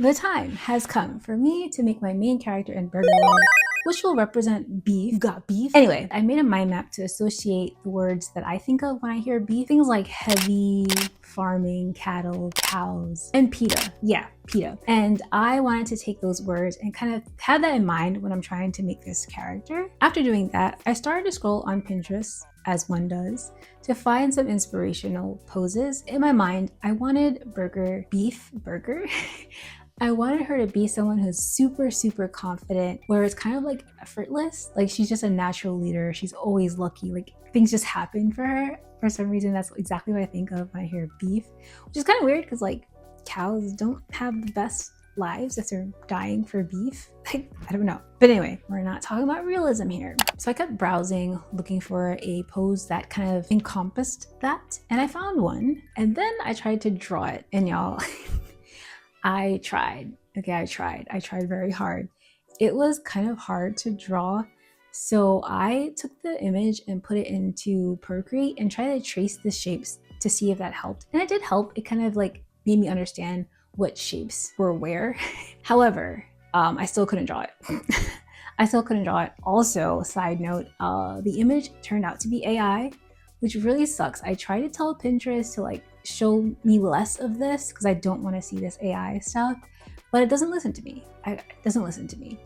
The time has come for me to make my main character in Burger World, which will represent beef. Got beef? Anyway, I made a mind map to associate the words that I think of when I hear beef. Things like heavy, farming, cattle, cows, and PETA. Yeah, PETA. And I wanted to take those words and kind of have that in mind when I'm trying to make this character. After doing that, I started to scroll on Pinterest, as one does, to find some inspirational poses. In my mind, I wanted Beef Burger. I wanted her to be someone who's super confident, where it's kind of like effortless. Like she's just a natural leader. She's always lucky. Like things just happen for her. For some reason, that's exactly what I think of when I hear beef, which is kind of weird because like cows don't have the best lives if they're dying for beef. Like, I don't know. But anyway, we're not talking about realism here. So I kept browsing, looking for a pose that kind of encompassed that. And I found one. And then I tried to draw it. And y'all, I tried. Okay, I tried very hard. It was kind of hard to draw. So I took the image and put it into Procreate and tried to trace the shapes to see if that helped. And it did help. It kind of like made me understand what shapes were where. However, I still couldn't draw it. I still couldn't draw it. Also, side note, the image turned out to be AI, which really sucks. I tried to tell Pinterest to like show me less of this because I don't want to see this AI stuff, but it doesn't listen to me. It doesn't listen to me.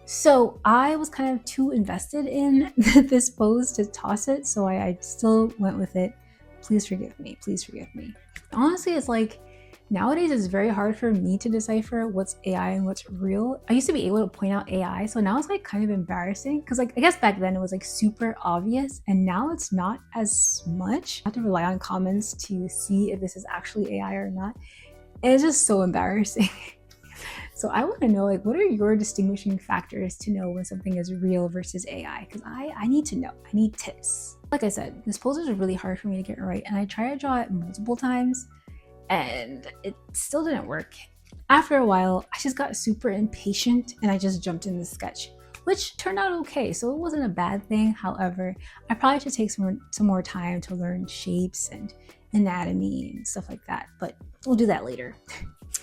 So I was kind of too invested in this pose to toss it, so I still went with it. Please forgive me. Please forgive me. Honestly, it's like nowadays it's very hard for me to decipher what's AI and what's real. I used to be able to point out AI, so now it's like kind of embarrassing because like I guess back then it was like super obvious and now it's not as much. I have to rely on comments to see if this is actually AI or not. And it's just so embarrassing. So I want to know, like, what are your distinguishing factors to know when something is real versus AI? Because I need to know. I need tips. Like I said, this pose is really hard for me to get right, and I tried to draw it multiple times and it still didn't work. After a while, I just got super impatient and I just jumped in the sketch, which turned out okay. So it wasn't a bad thing. However, I probably should take some more time to learn shapes and anatomy and stuff like that, but we'll do that later.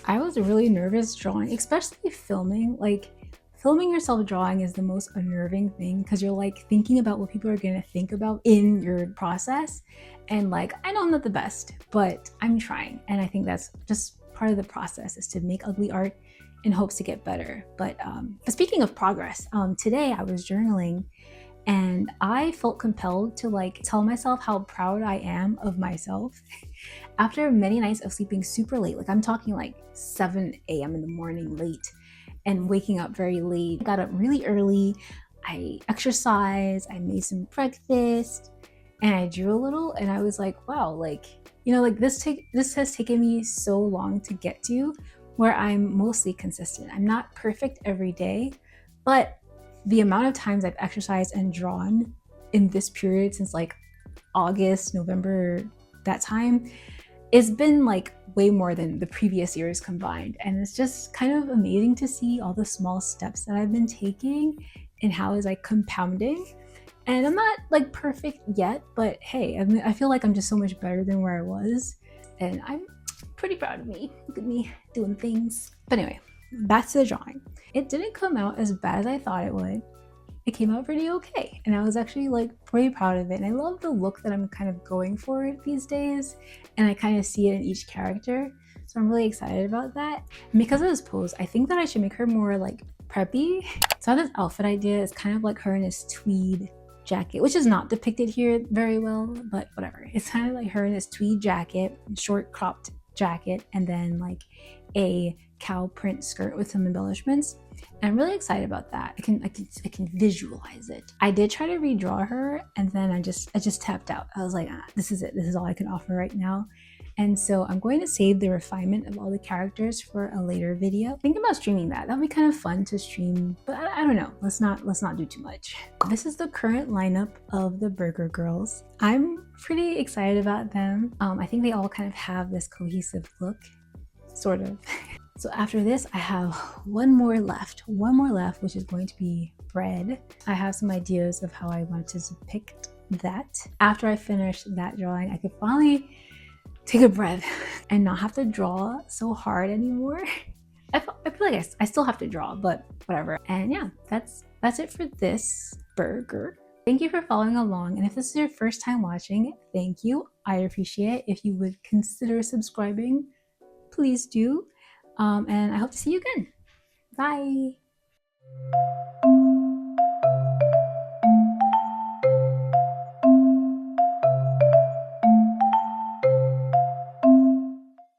I was really nervous drawing, especially filming. Like filming yourself drawing is the most unnerving thing because you're like thinking about what people are gonna think about in your process. And like, I know I'm not the best, but I'm trying. And I think that's just part of the process, is to make ugly art in hopes to get better. But speaking of progress, today I was journaling and I felt compelled to like tell myself how proud I am of myself. After many nights of sleeping super late, like I'm talking like 7 a.m. in the morning late and waking up very late. I got up really early, I exercised, I made some breakfast, and I drew a little, and I was like, wow, like, you know, like this has taken me so long to get to where I'm mostly consistent. I'm not perfect every day, but the amount of times I've exercised and drawn in this period since like August, November, that time, it's been like way more than the previous years combined. And it's just kind of amazing to see all the small steps that I've been taking and how it's like compounding. And I'm not like perfect yet, but hey, I feel like I'm just so much better than where I was. And I'm pretty proud of me. Look at me doing things. But anyway, back to the drawing. It didn't come out as bad as I thought it would. It came out pretty okay. And I was actually like pretty proud of it. And I love the look that I'm kind of going for these days. And I kind of see it in each character. So I'm really excited about that. And because of this pose, I think that I should make her more like preppy. So I have this outfit idea. It's kind of like her in this tweed jacket, which is not depicted here very well, but whatever. It's kind of like her in this tweed jacket, short cropped jacket, and then like a cow print skirt with some embellishments. And I'm really excited about that. I can visualize it. I did try to redraw her, and then I just tapped out. I was like, this is it. This is all I can offer right now. And so I'm going to save the refinement of all the characters for a later video. Think about streaming that. That'd be kind of fun to stream, but I don't know. Let's not do too much. This is the current lineup of the Burger Girls. I'm pretty excited about them. I think they all kind of have this cohesive look, sort of. So after this, I have one more left, which is going to be bread. I have some ideas of how I want to depict that. After I finish that drawing, I could finally take a breath and not have to draw so hard anymore. I felt feel like I still have to draw, but whatever. And yeah, that's it for this burger. Thank you for following along, and if this is your first time watching, thank you. I appreciate it. If you would consider subscribing, please do. And I hope to see you again. Bye.